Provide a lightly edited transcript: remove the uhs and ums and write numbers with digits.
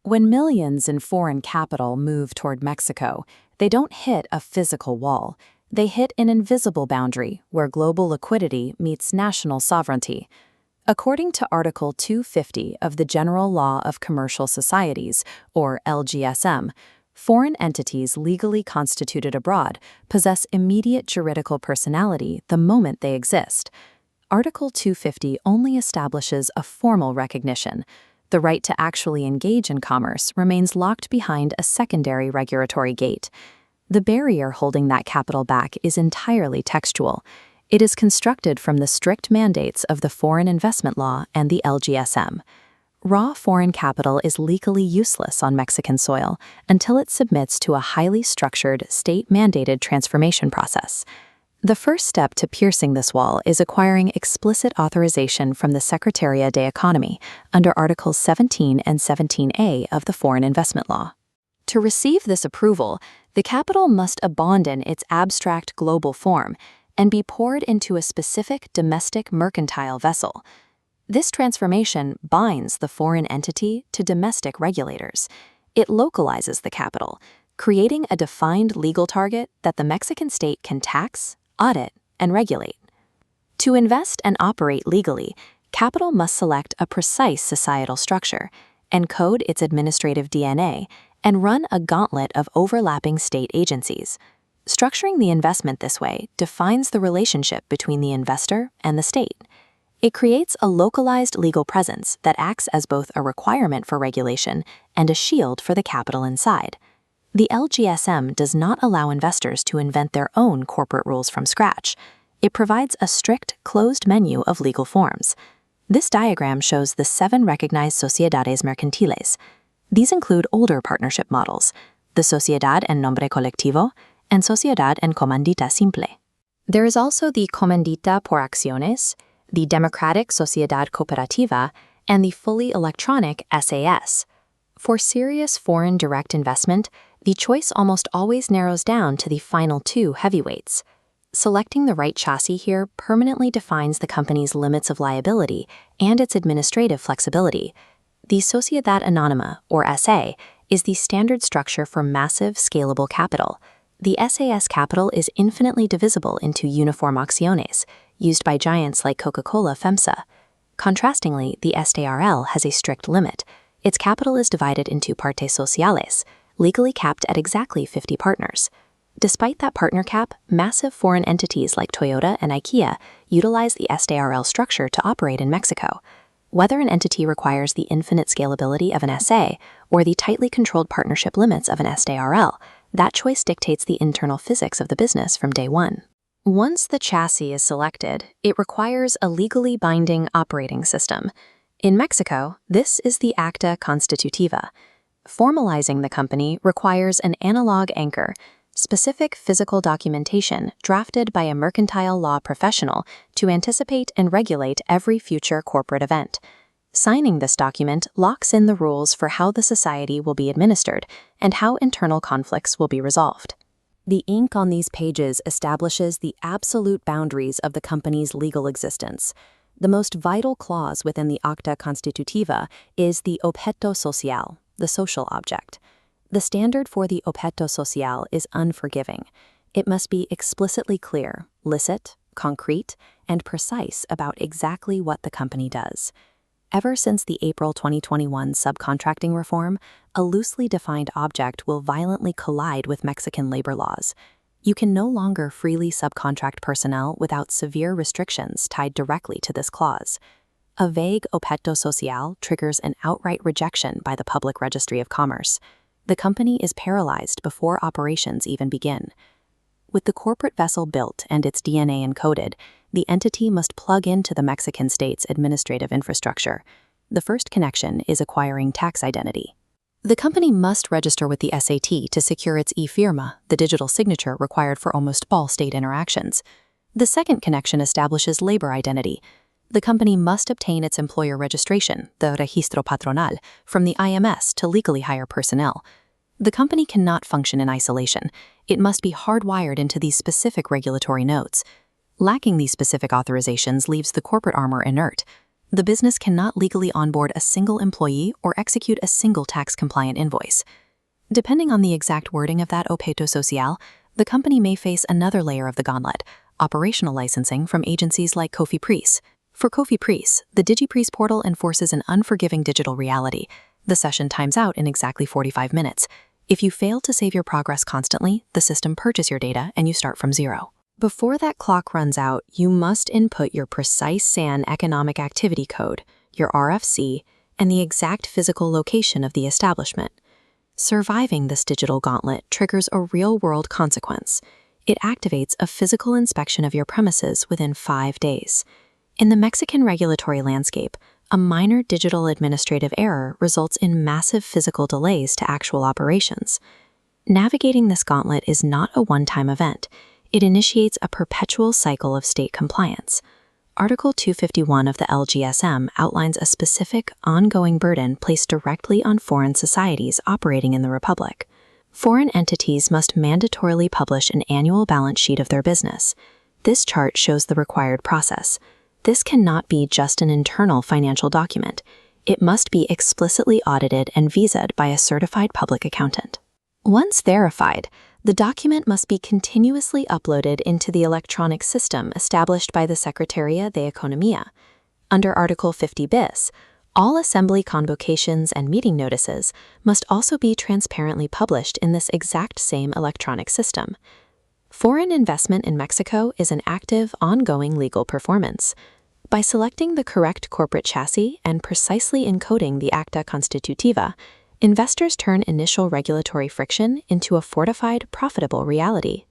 When millions in foreign capital move toward Mexico, they don't hit a physical wall. They hit an invisible boundary where global liquidity meets national sovereignty. According to Article 250 of the General Law of Commercial Societies, or LGSM, foreign entities legally constituted abroad possess immediate juridical personality the moment they exist. Article 250 only establishes a formal recognition. The right to actually engage in commerce remains locked behind a secondary regulatory gate. The barrier holding that capital back is entirely textual. It is constructed from the strict mandates of the Foreign Investment Law and the LGSM. Raw foreign capital is legally useless on Mexican soil until it submits to a highly structured, state-mandated transformation process. The first step to piercing this wall is acquiring explicit authorization from the Secretaría de Economía under Articles 17 and 17A of the Foreign Investment Law. To receive this approval, the capital must abandon its abstract global form and be poured into a specific domestic mercantile vessel. This transformation binds the foreign entity to domestic regulators. It localizes the capital, creating a defined legal target that the Mexican state can tax, audit, and regulate. To invest and operate legally, capital must select a precise societal structure, encode its administrative DNA, and run a gauntlet of overlapping state agencies. Structuring the investment this way defines the relationship between the investor and the state. It creates a localized legal presence that acts as both a requirement for regulation and a shield for the capital inside. The LGSM does not allow investors to invent their own corporate rules from scratch. It provides a strict, closed menu of legal forms. This diagram shows the 7 recognized sociedades mercantiles. These include older partnership models, the Sociedad en Nombre Colectivo and Sociedad en Comandita Simple. There is also the Comandita por Acciones, the Democratic Sociedad Cooperativa, and the fully electronic SAS. For serious foreign direct investment, the choice almost always narrows down to the final 2 heavyweights. Selecting the right chassis here permanently defines the company's limits of liability and its administrative flexibility. The Sociedad Anónima, or SA, is the standard structure for massive, scalable capital. The SAS capital is infinitely divisible into uniform acciones, used by giants like Coca-Cola FEMSA. Contrastingly, the SDRL has a strict limit. Its capital is divided into partes sociales, legally capped at exactly 50 partners. Despite that partner cap, massive foreign entities like Toyota and IKEA utilize the SDRL structure to operate in Mexico. Whether an entity requires the infinite scalability of an SA or the tightly controlled partnership limits of an SDRL, that choice dictates the internal physics of the business from day one. Once the chassis is selected, it requires a legally binding operating system. In Mexico, this is the Acta Constitutiva. Formalizing the company requires an analog anchor, specific physical documentation drafted by a mercantile law professional to anticipate and regulate every future corporate event. Signing this document locks in the rules for how the society will be administered and how internal conflicts will be resolved. The ink on these pages establishes the absolute boundaries of the company's legal existence. The most vital clause within the Acta Constitutiva is the objeto social, the social object. The standard for the objeto social is unforgiving. It must be explicitly clear, licit, concrete, and precise about exactly what the company does. Ever since the April 2021 subcontracting reform, a loosely defined object will violently collide with Mexican labor laws. You can no longer freely subcontract personnel without severe restrictions tied directly to this clause. A vague objeto social triggers an outright rejection by the Public Registry of Commerce. The company is paralyzed before operations even begin. With the corporate vessel built and its DNA encoded, the entity must plug into the Mexican state's administrative infrastructure. The first connection is acquiring tax identity. The company must register with the SAT to secure its e-firma, the digital signature required for almost all state interactions. The second connection establishes labor identity. The company must obtain its employer registration, the registro patronal, from the IMS to legally hire personnel. The company cannot function in isolation. It must be hardwired into these specific regulatory nodes. Lacking these specific authorizations leaves the corporate armor inert. The business cannot legally onboard a single employee or execute a single tax-compliant invoice. Depending on the exact wording of that objeto social, the company may face another layer of the gauntlet, operational licensing from agencies like COFEPRIS. For COFEPRIS, the DigiPris portal enforces an unforgiving digital reality. The session times out in exactly 45 minutes. If you fail to save your progress constantly, the system purges your data and you start from zero. Before that clock runs out, you must input your precise SAN economic activity code, your RFC, and the exact physical location of the establishment. Surviving this digital gauntlet triggers a real-world consequence. It activates a physical inspection of your premises within 5 days. In the Mexican regulatory landscape, a minor digital administrative error results in massive physical delays to actual operations. Navigating this gauntlet is not a one-time event. It initiates a perpetual cycle of state compliance. Article 251 of the LGSM outlines a specific, ongoing burden placed directly on foreign societies operating in the Republic. Foreign entities must mandatorily publish an annual balance sheet of their business. This chart shows the required process. This cannot be just an internal financial document. It must be explicitly audited and visaed by a certified public accountant. Once verified, the document must be continuously uploaded into the electronic system established by the Secretaría de Economía. Under Article 50 bis, all assembly convocations and meeting notices must also be transparently published in this exact same electronic system. Foreign investment in Mexico is an active, ongoing legal performance. By selecting the correct corporate chassis and precisely encoding the Acta Constitutiva, investors turn initial regulatory friction into a fortified, profitable reality.